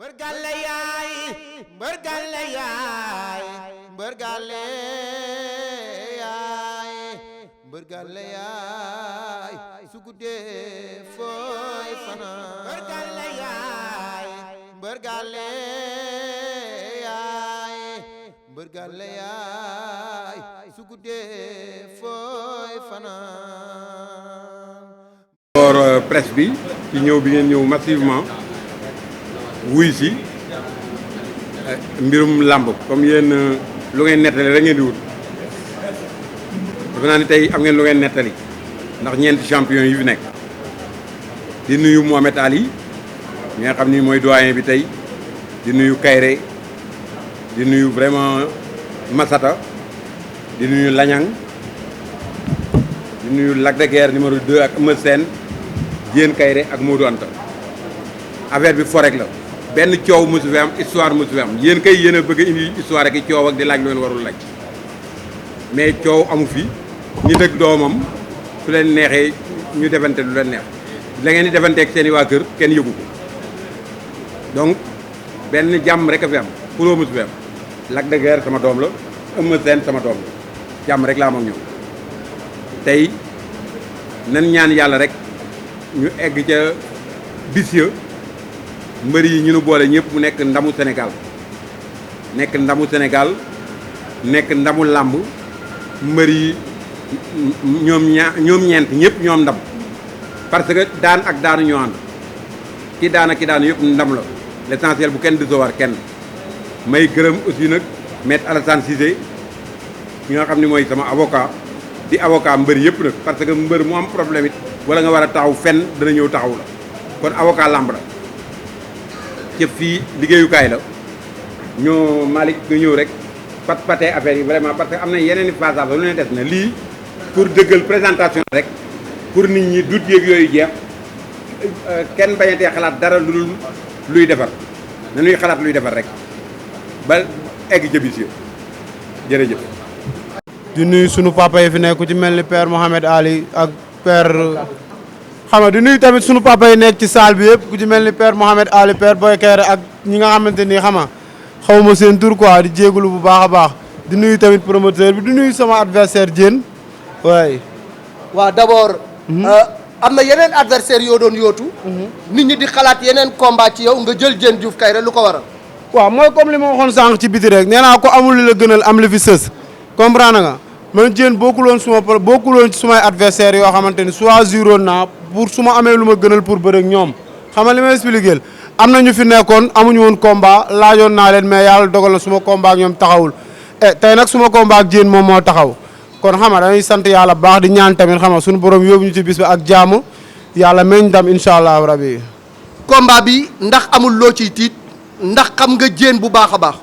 mbër gàlle yaay mbër gàlle yaay mbër gàlle yaay mbër gàlle yaay su guddee fooy fanaan mbër gàlle yaay mbër gàlle yaay mbër gàlle yaay su guddee fooy fanaan. D'abord presse bi ci ñëw bi ngeen ñëw massivement wuy si mbirum làmb comme yéen lu ngeen nettali rek ngeen di wut defe naa ni tey am ngeen lu ngeen nettali ndax ñeenti champion yi fi nekk di nuyu Mohamed Ali mi nga xam ni mooy doyen bi tey di nuyu Kayre di nuyu vraiment Massata di nuyu Lañang di nuyu Lac de Guiers numéro 2 ak Eumeu Sène Diène Kayre ak Modou Anta affaire bi forek la benn coow mosu fi am histoire mosu fi am yéen kay yéen a bëgg a indi histoire ak i coow ak di laaj lu leen warul laaj mais coow amu fi nit ak doomam su leen neexee ñu defante lu leen neex la ngeen di defante ak seen i waa kër kenn yëgu ko donc benn jàmm rek a fi am xuloo mosu fi am Lac de Guiers sama doom la Eumeu Sène sama doom la jàmm rek laa am ak ñoom tey nan ñaan yàlla rek ñu egg ca bis ya mbër yi ñu nu boole ñëpp mu nekk ndamu Sénégal nekk ndamu Sénégal nekk ndamu làmb mbër yi ñoom ñeent ñëpp ñoom ndam parce que daan ak daanu ñoo ànd ki daan ak ki daanu yëpp ndam la l'essentiel bu kenn décevoir kenn may gërëm aussi nag maître Alassane Cissé ñi nga xam ni mooy sama avocat di avocat mbër yëpp nag parce que mbër mu am problème it wala nga war a taxaw fenn dana ñëw taxaw la kon avocat làmb la ci fii liggéeyukaay la ñoo Malick nga ñëw rek pat-patee affaire yi vraiment parce que am na yeneen i phase lu ne des na lii pour dëggal présentation rek pour nit ñi dut yéeg yooyu jeex kenn bañatee xalaat dara lu luy defar nañuy xalaat luy defar rek ba egg jëbis yo jërëjëf. di nuyu sunu papa yi fi nekk ku ci mel ni père Mohamed Ali ak père xam nga di nuyu tamit sunu papa yi nekk ci salle bi yëpp ku ci mel ni père Mohamed Ali père Boy Kéré ak ñi nga xamante ni xam nga xaw ma seen tur quoi di jégalu bu baax a baax di nuyu tamit promoteur bi di nuyu sama adversaire Diène waay. waaw d'abord. am na yeneen adversaire yoo doon yootu. nit ñi di xalaat yeneen combat ci yow nga jël Diène Diouf Kaïré lu ko waral. waaw mooy comme li ma waxoon sànq ci biti rek nee naa ko amul li la gënal am li fi sës comprendre nga man Diène bokkuloon ci sumay adversaire yoo xamante ni choisiroon naa pour su ma amee lu ma gënal pour bëre ak ñoom xam nga li may expliquer am na ñu fi nekkoon amuñu woon combat laajoon naa leen mais yàlla dogal na suma combat ak ñoom taxawul tey nag suma combat ak Diène moom moo taxaw kon xam nga dañuy sant yàlla baax di ñaan tamit xam nga suñu borom yóbbu ñu ci bis bi ak jaamu yàlla meñ ndam incha allahu rabi. combat bi ndax amul loo ciy tiit ndax xam nga Diène bu baax a baax.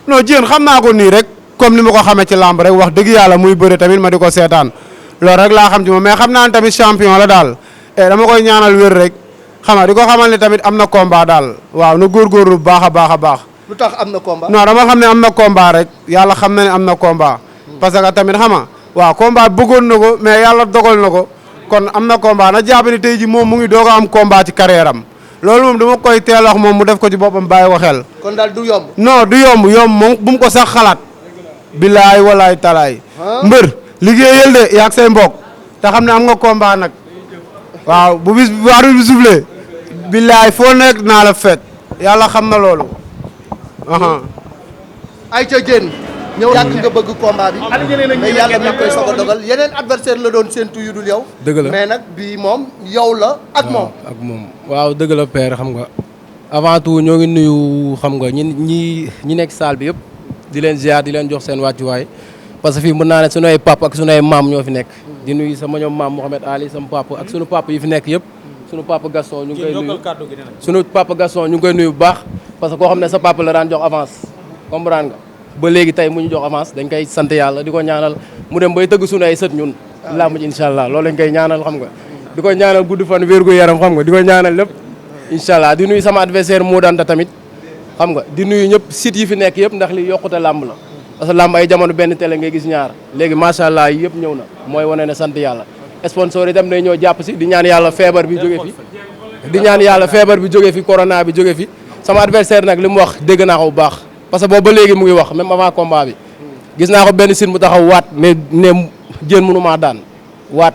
non Diène xam naa ko nii rek comme ni ma ko xamee ci làmb rek wax dëgg yàlla muy bëre tamit ma di ko seetaan loolu rek laa xam ci moom mais xam naa ne tamit champion la daal dama koy ñaanal wér rek xam nga di ko xamal ne tamit am na combat daal waaw na góorgóorlu bu baax a baax a baax. lu tax am na combat. non dama xam ne am na combat rek yàlla xam na ne am na combat. parce que tamit xam nga waaw combat bëggoon na ko mais yàlla dogal na ko kon am na combat na jàpp ni tey ji moom mu ngi doog a am combat ci carrière am loolu moom dama koy teel wax moom mu def ko ci boppam bàyyi ko xel. kon daal du yomb. non du yomb moom bu mu ko sax xalaat. bilaay walaay talaay. mbër liggéeyal de yaag say mbokk te xam ne am nga combat nag waaw bu bis bu arbitre bi soufflé bilaay foo nekk naa la fekk yàlla xam na loolu. Aïcha Diène. ñëw yàgg nga bëgg combat bi. mais yàlla mi koy soog a dogal yeneen adversaire la doon séntu yu dul yow. dëgg la mais nag bii moom yow la ak moom. ak moom waaw dëgg la père xam nga avant tout ñoo ngi nuyu xam nga ñi nekk salle bi yëpp di leen ziar di leen jox seen wàccuwaay parce que fii mën naa ne sunu ay papa ak sunu ay maam ñoo fi nekk di nuyu sama ñoom maam Mohamed Ali sama papa ak sunu papa yi fi nekk yëpp sunu papa Gaston ñu ngi koy nuyu sunu papa Gaston ñu ngi koy nuyu bu baax parce que koo xam ne sa papa la daan jox avance comprendre nga ba léegi tey mu ñu jox avance dañ koy sant yàlla di ko ñaanal mu dem bay tëgg sunu ay sët ñun làmb ji incha allah loolu lañ koy ñaanal xam nga di ko ñaanal gudd fan wér gu yaram xam nga di ko ñaanal lépp incha allah di nuyu sama adversaire Modou Anta tamit xam nga di nuyu ñëpp sites yi fi nekk yëpp ndax li yokkute làmb la parce que làmb ay jamono benn télé ngay gis ñaar léegi macha allah yëpp ñëw na mooy wane ne sant yàlla sponsor yi tam day ñëw jàpp si di ñaan yàlla feebar bi jóge fi di ñaan yàlla feebar bi jóge fi corona bi jóge fi sama adversaire nag li mu wax dégg naa ko bu baax parce que boobu ba léegi mu ngi wax même avant combat bi gis naa ko benn site mu taxaw waat ne Diène mënu maa daan waat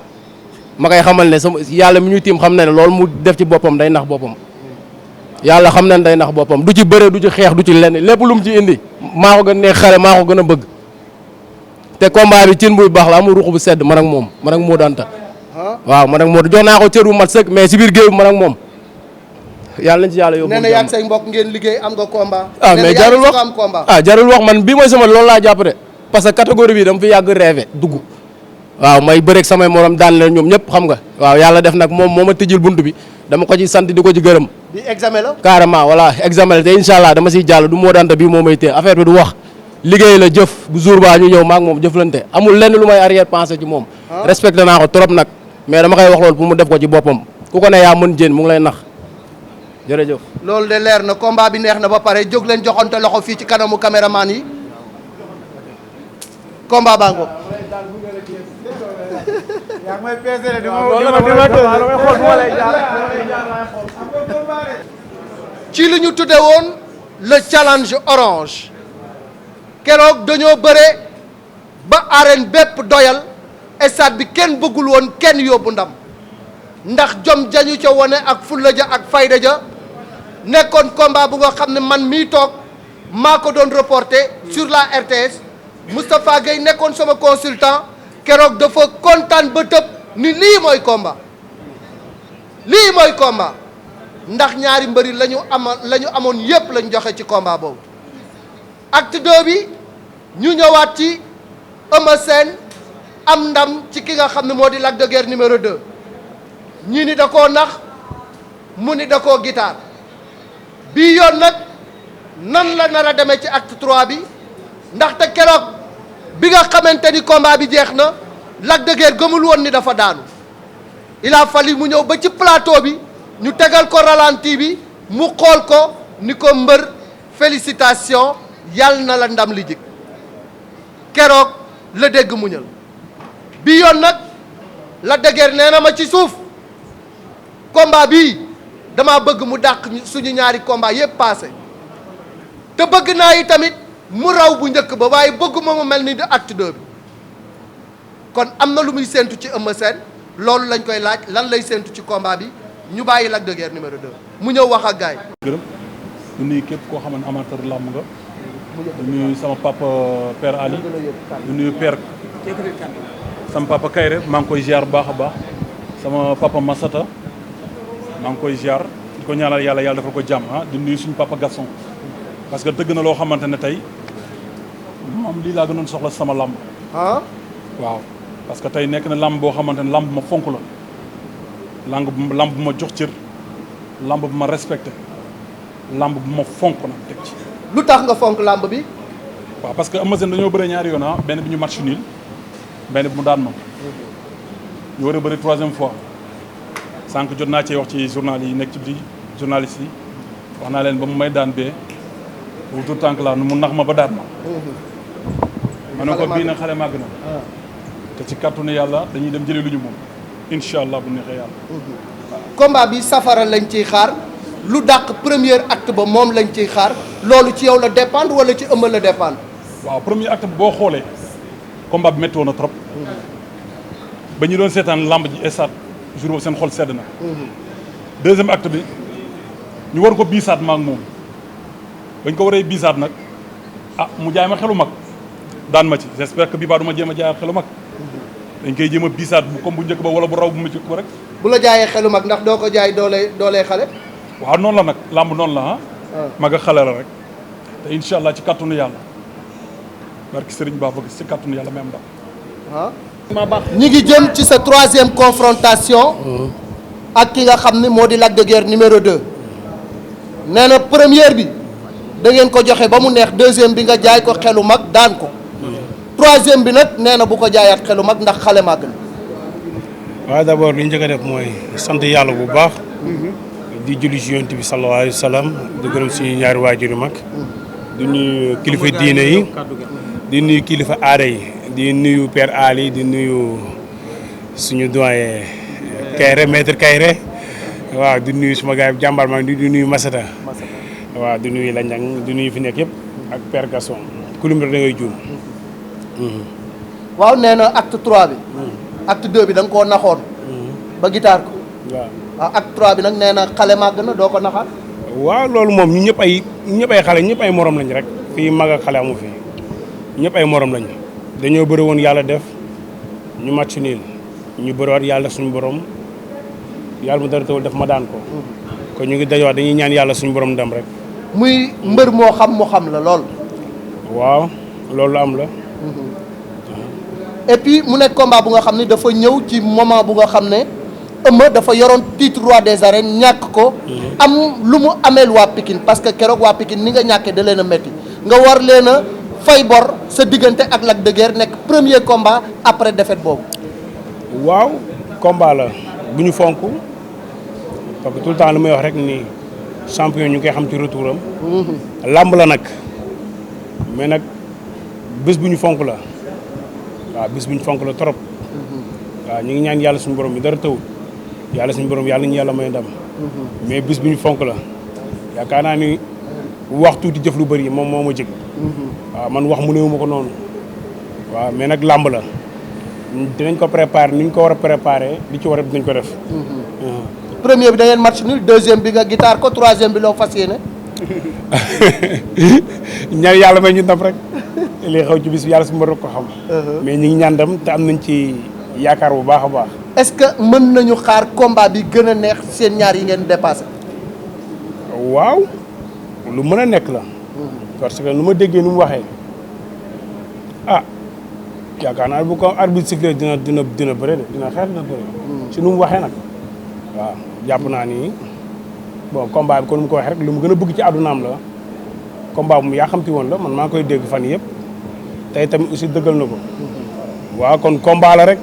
ma koy xamal ne sama yàlla mi ñuy tiim xam na ne loolu mu def ci boppam day nax boppam yàlla xam na ne day nax boppam du ci bëre du ci xeex du ci lenn lépp lu mu ci indi maa ko gën neex xale maa ko gën a bëgg te combat bi cin buy baax la amul ruux bu sedd man ak moom man ak moo danta waaw man ak moo jox naa ko cër bu mat sëkk mais si biir géew bi man ak moom yàlla nañ ci yàlla yóbbu. nee na yaa ngi say mbokk ngeen liggéey am nga combat. mais jarul wax jarul wax man bii mooy sama loolu laa jàpp de parce que catégorie bi dama fi yàgg rêvé dugg waaw may bëreeg samay morom daan leen ñoom ñëpp xam nga waaw yàlla def nag moom moo ma tijjil bunt bi dama ko ci sant di ko ci gërëm. bi examen la. carrément voilà examen la te incha allah dama siy jàll du moo danta bii moo may téye affaire bi du wax liggéey la jëf bu jour ba ñu ñëw maak moom jëflante amul lenn lu may arrière pensé ci moom. respecté naa ko trop nag mais dama koy wax loolu pour mu def ko ci boppam ku ko ne yaa mën Diène mu ngi lay nax jërëjëf. loolu de leer na combat bi neex na ba pare jóg leen joxante loxo fii ci kanamu caméraman yi combat baa ngoog. ci li ñu tudde woon le challenge orange keroog dañoo bëre ba arène bépp doyal stade bi kenn bëggul woon kenn yóbbu ndam ndax jom jañu ca wone ak fulla ja ak fayda ja nekkoon combat bu nga xam ne man mii toog maa ko doon reporté sur la RTS Moustapha Gueye nekkoon sama consultant keroog dafa kontaan ba tëb ni lii mooy combat lii mooy combat ndax ñaari mbëri la ñu amoon yépp lañ joxe ci combat boobu acte 2 bi ñu ñëwaat ci Eumeu Sène am ndam ci ki nga xam ne moo di Lac de Guiers numéro 2 ñii ni da koo nax mu ni da koo gitaar bii yoon nag nan la nar a demee ci acte 3 bi ndaxte keroog bi nga xamante ni combat bi jeex na Lac de Guiers gëmul woon ni dafa daanu il a fallu mu ñëw ba ci plateau bi ñu tegal ko ralenti bi mu xool ko ni ko mbër félicitation yàlla na la ndam li jik keroog la dégg muñal bi yoon nag Lac de Guiers nee na ma ci suuf combat bii dama bëgg mu dàq suñu ñaari combat yépp passé te bëgg naa yi tamit mu raw bu njëkk ba waaye bëgguma mu mel ni di acte 2 bi kon am na lu muy séentu ci Eumeu Sène loolu lañ koy laaj lan lay séentu ci combat bi ñu bàyyi Lac de Guiers numéro 2 mu ñëw wax ak gaay gërëm du nuyu képp koo xam ne amateur làmb nga du nuyu sama papa père Ali du nuyu père sama papa Kayre maa ngi koy ziar bu baax a baax sama papa Massata maa ngi koy ziar di ko ñaanal yàlla yàlla defal ko jàmm di nuyu suñu papa Gaston parce que dëgg na loo xamante ne tey moom lii laa gënoon soxla sama làmb waaw parce que tey nekk na làmb boo xamante ne làmb bu ma fonk la làmb bu ma jox cër làmb bu ma respecté làmb bu ma fonk nag teg ci lu tax nga fonk làmb bi waaw parce que Eumeu Sène dañoo bëre ñaari yoon benn bi ñu match nul benn bi mu daan ma ñu war a bëri 3e fois sànq jot naa cee wax ci journal yi nekk ci biir journaliste yi wax naa leen ba mu may daan bee wutur tànk laa nu mu nax ma ba daan ma ma ne ko bii nag xale màgg na te ci kàttanu yàlla dañuy dem jëlee lu ñu moom incha allah bu neexee yàlla combat bi safara lañ ciy xaar lu dàq premier acte ba moom lañ ciy xaar loolu ci yow la dépendre wala ci Eumeu la dépendre waaw premier acte bi boo xoolee combat bi métti woon na trop ba ñu doon seetaan lamb ji stade jour boobu seen xol sedd na deuxième acte bi ñu war ko biisaat ma ak moom bañ ko waree biisaat nag mu jaay ma xelu mag daan ma ci j'espère que bii baa du ma jéem a jaayaat xelu mag dañ koy jéem a biisaat bu comme bu njëkk ba wala bu raw bu mu njëkk ba rek bu la jaayee xelu mag ndax doo ko jaay doolee xale waaw noonu la nag lamb noonu la mag a xale la rek te incha allah ci kàttanu yàlla barki Serigne Ba bëgg ci kàttanu yàlla même ndam ñi ngi jëm ci sa 3e confrontation ak ki nga xam ne moo di Lac de Guiers numéro 2 nee na première bi da ngeen ko joxe ba mu neex 2e bi nga jaay ko xelu mag daan ko 3e bi nag nee na bu ko jaayaat xelu mag ndax xale màgg na waaw d'abord li ñu njëkk a def mooy sant yàlla bu baax di julli ci yonent bi sallallahu alayhi wa sallam di gërëm suñu ñaari waajur yu mag di nuyu kilifa diine yi di nuyu kilifa aada yi di nuyu Père Ali di nuyu suñu doyen Kayre maître Kayre waaw di nuyu suma gars yi jàmbaar maa di nuyu Masata waaw di nuyu Landiang di nuyu fi nekk yëpp ak Père Gasson ku lim rek da ngay juum. waaw nee na acte 3 bi. acte 2 bi da nga koo naxoon. ba guitare ko. waaw acte 3 bi nag nee na xale màgg na doo ko naxaat. waaw loolu moom ñu ñëpp ay xale ñëpp ay morom lañ rek fii mag ak xale amu fi ñëpp ay morom lañ dañoo bëri woon yàlla def ñu match niil ñu bëriwaat yàlla suñu borom yàlla mu dara tawul def ma daan ko. kon ñu ngi dajawaat dañuy ñaan yàlla suñu borom ndam rek. muy mbër moo xam mu xam la lool. waaw loolu am la. et puis mu nekk combat bu nga xam ne dafa ñëw ci moment bu nga xam ne Eumeu dafa yoroon titre roi des arènes ñàkk ko. am lu mu ameel waa Pikine parce que keroog waa Pikine ni nga ñàkkee da leen a métti nga war leen a fay bor sa diggante ak Lac de Guiers nekk premier combat après défaite boobu. waaw combat la bu ñu fonk parce que tout le temps lu may wax rek ni champion ñu koy xam ci retour am. làmb la nag mais nag bés bu ñu fonk la waaw bés bu ñu fonk la trop. waaw ñu ngi ñaan yàlla suñu borom bi dara tawul yàlla suñu borom yàlla ñu yàlla may ndam. mais bés bu ñu fonk la yaakaar naa ni wax tuuti jëf lu bëri moom moo ma jëg. waaw man wax mu néew ma ko noonu. waaw mais nag làmb la dinañ ko préparer ni ñu ko war a préparer li ci war a dinañ ko def. premier bi da ngeen match nul deuxième bi nga guitare ko troisième bi loo fas yéene. ñaan yàlla may ñu ndam rek li xew ci bis bi yàlla su ma ko xam. mais ñu ngi ñaan ndam te am nañ ci yaakaar bu baax a baax. est-ce que mën nañu xaar combat bi gën a neex seen ñaar yi ngeen dépassé. waaw lu mën a nekk la. parce que nu ma déggee nu mu waxee yaakaar naa bu ko arbitre sifflé dina bëre de dina xeex dina bëre. si nu mu waxee nag waaw jàpp naa ni bon combat bi kon mu ko waxee rek lu mu gën a bëgg ci àddunaam la combat bu mu yaa xamti woon la man maa ngi koy dégg fan yëpp tey tamit aussi dëggal na ko. waaw kon combat la rek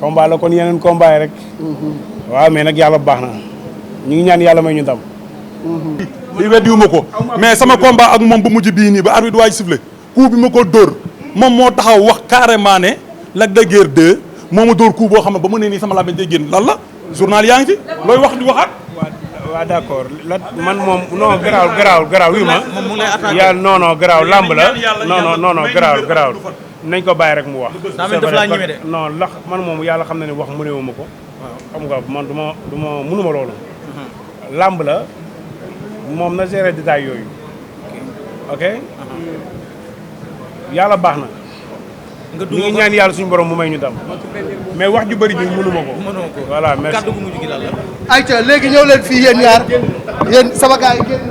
combat la kon yeneen combat yi rek. waaw mais nag yàlla baax na ñu ngi ñaan yàlla may ñu ndam. li weddiwuma ko mais sama combat ak moom bu mujj bii nii ba arbitre waaj sifflé coup bi ma ko dóor moom moo taxaw wax carrément ne Lac de Guiers 2 moo ma dóor coup boo xam ne ba mu ne nii sama làmmiñ day génn lan la journal yaa ngi fi looy wax di waxaat. waaw d'accord man moom non garaaw wi ma. yàlla non garaaw làmb la non garaaw nañ ko bàyyi rek mu wax. non lax man moom yàlla xam na ne wax mënewuma ko. xam nga man du ma mënuma loolu. làmb la moom na gérer détail yooyu. ok yàlla baax na. ñu ngi ñaan yàlla suñu borom mu may ñu dam mais wax ju bëri bi mënuma ko. voilà merci. kàddu gu mujj gi lan la. ayca léegi ñëw leen fii yéen ñaar yéen sama gars yi génn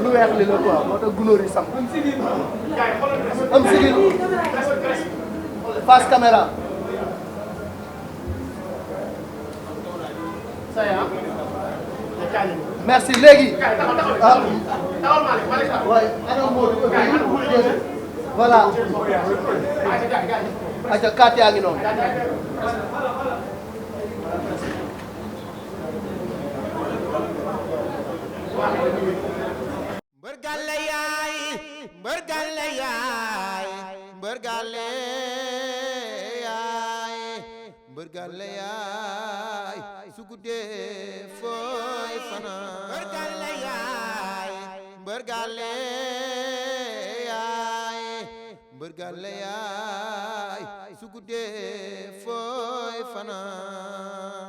lu weex li la quoi moo tax gunóor yi sam am sigil face caméra merci léegi waaye ana Modou voilà aca kaat yaa ngi noonu mbër gàlle yaay mbër gàlle yaay mbër gàlle yaay mbër gàlle yaay su guddee fooy fanaan mbër gàlle yaay mbër gàlle yaay mbër gàlle yaay su guddee fooy fanaan